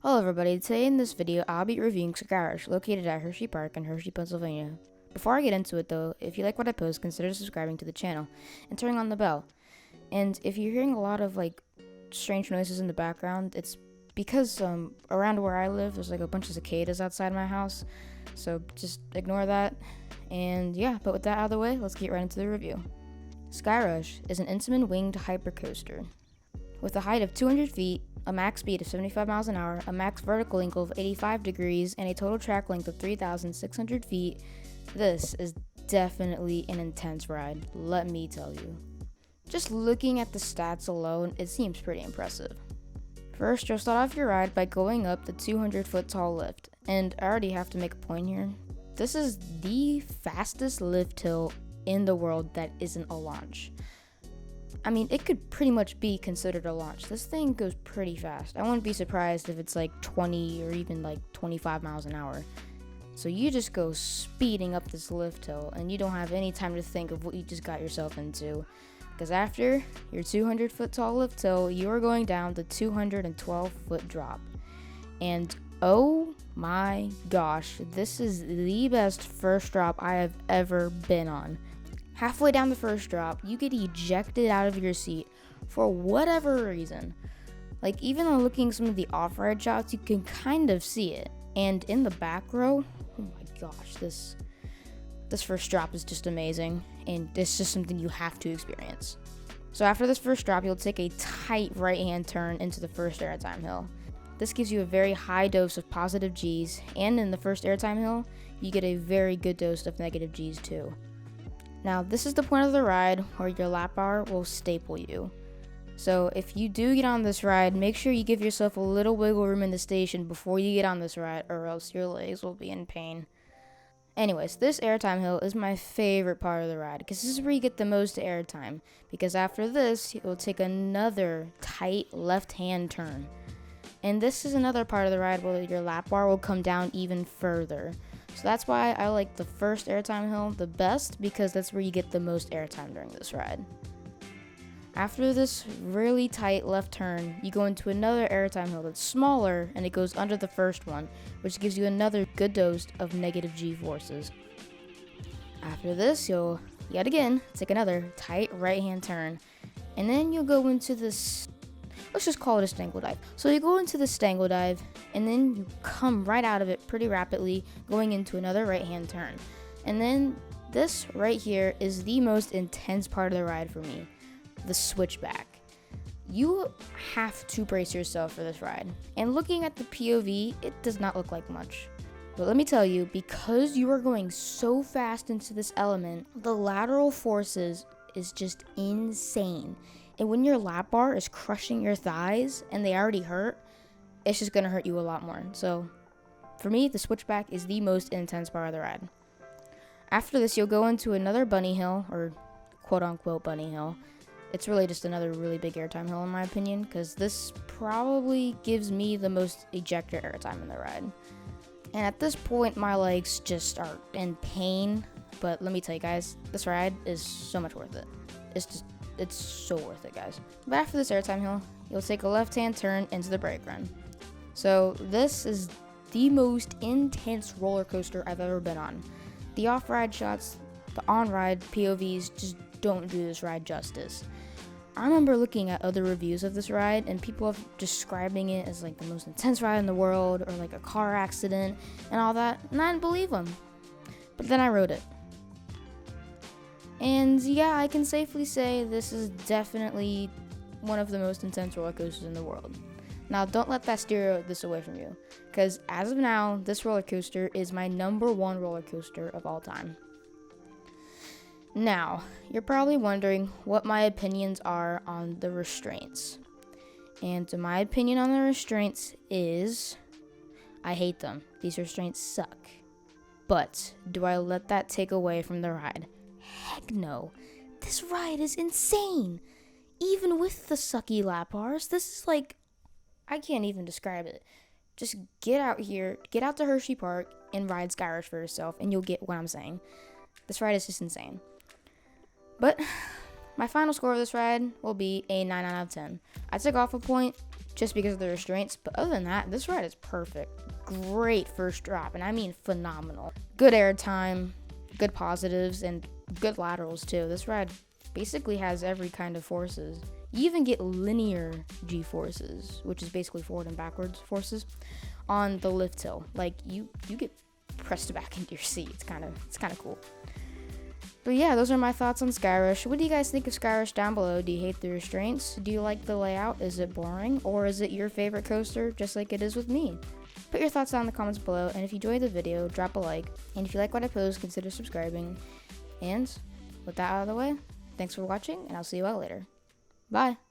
Hello everybody, today in this video I'll be reviewing Skyrush, located at Hersheypark in Hershey, Pennsylvania. Before I get into it though, if you like what I post, consider subscribing to the channel and turning on the bell. And if you're hearing a lot of strange noises in the background, it's because around where I live there's a bunch of cicadas outside my house, so just ignore that. And yeah, but with that out of the way, let's get right into the review. Skyrush is an Intamin winged hypercoaster. With a height of 200 feet, a max speed of 75 miles an hour, a max vertical angle of 85 degrees, and a total track length of 3,600 feet, this is definitely an intense ride, let me tell you. Just looking at the stats alone, it seems pretty impressive. First, you'll start off your ride by going up the 200-foot tall lift, and I already have to make a point here. This is the fastest lift hill in the world that isn't a launch. I mean, it could pretty much be considered a launch. This thing goes pretty fast. I wouldn't be surprised if it's 20 or even 25 miles an hour. So you just go speeding up this lift hill, and you don't have any time to think of what you just got yourself into. Because after your 200-foot tall lift hill, you are going down the 212-foot drop. And oh my gosh, this is the best first drop I have ever been on. Halfway down the first drop, you get ejected out of your seat for whatever reason. Even on looking at some of the off-ride shots, you can kind of see it. And in the back row, oh my gosh, this first drop is just amazing, and it's just something you have to experience. So after this first drop, you'll take a tight right-hand turn into the first airtime hill. This gives you a very high dose of positive G's, and in the first airtime hill, you get a very good dose of negative G's too. Now, this is the point of the ride where your lap bar will staple you. So if you do get on this ride, make sure you give yourself a little wiggle room in the station before you get on this ride, or else your legs will be in pain. Anyways, this airtime hill is my favorite part of the ride, because this is where you get the most airtime, because after this, you'll take another tight left-hand turn. And this is another part of the ride where your lap bar will come down even further. So that's why I like the first airtime hill the best, because that's where you get the most airtime during this ride. After this really tight left turn, you go into another airtime hill that's smaller, and it goes under the first one, which gives you another good dose of negative G forces. After this, you'll yet again take another tight right hand turn, and then you'll go into this, let's just call it a stangle dive. So you go into the stangle dive, and then you come right out of it pretty rapidly, going into another right-hand turn. And then this right here is the most intense part of the ride for me, the switchback. You have to brace yourself for this ride. And looking at the POV, it does not look like much. But let me tell you, because you are going so fast into this element, the lateral forces is just insane. And when your lap bar is crushing your thighs and they already hurt, it's just going to hurt you a lot more. So for me, the switchback is the most intense part of the ride. After this, you'll go into another bunny hill, or quote-unquote bunny hill. It's really just another really big airtime hill in my opinion, because this probably gives me the most ejector airtime in the ride. And at this point, my legs just are in pain. But let me tell you guys, this ride is so much worth it. It's so worth it, guys. But after this airtime hill, you'll take a left-hand turn into the brake run. So this is the most intense roller coaster I've ever been on. The off-ride shots, the on-ride POVs just don't do this ride justice. I remember looking at other reviews of this ride, and people are describing it as the most intense ride in the world, or a car accident and all that, and I didn't believe them. But then I rode it. And yeah, I can safely say this is definitely one of the most intense roller coasters in the world. Now, don't let that steer this away from you, because as of now, this roller coaster is my number one roller coaster of all time. Now, you're probably wondering what my opinions are on the restraints. And my opinion on the restraints is, I hate them. These restraints suck. But do I let that take away from the ride? Heck no. This ride is insane. Even with the sucky lap bars, this is I can't even describe it. Just get out here, get out to Hersheypark and ride Skyrush for yourself, and you'll get what I'm saying. This ride is just insane. But my final score of this ride will be a 9 out of 10. I took off a point just because of the restraints. But other than that, this ride is perfect. Great first drop, and I mean phenomenal. Good air time, good positives, and good laterals too. This ride basically has every kind of forces. You even get linear G-forces, which is basically forward and backwards forces, on the lift hill. Like you get pressed back into your seat. It's kind of cool. But yeah, those are my thoughts on Skyrush. What do you guys think of Skyrush down below? Do you hate the restraints? Do you like the layout? Is it boring? Or is it your favorite coaster, just like it is with me? Put your thoughts down in the comments below, and if you enjoyed the video, drop a like. And if you like what I post, consider subscribing. And with that out of the way, thanks for watching, and I'll see you all later. Bye!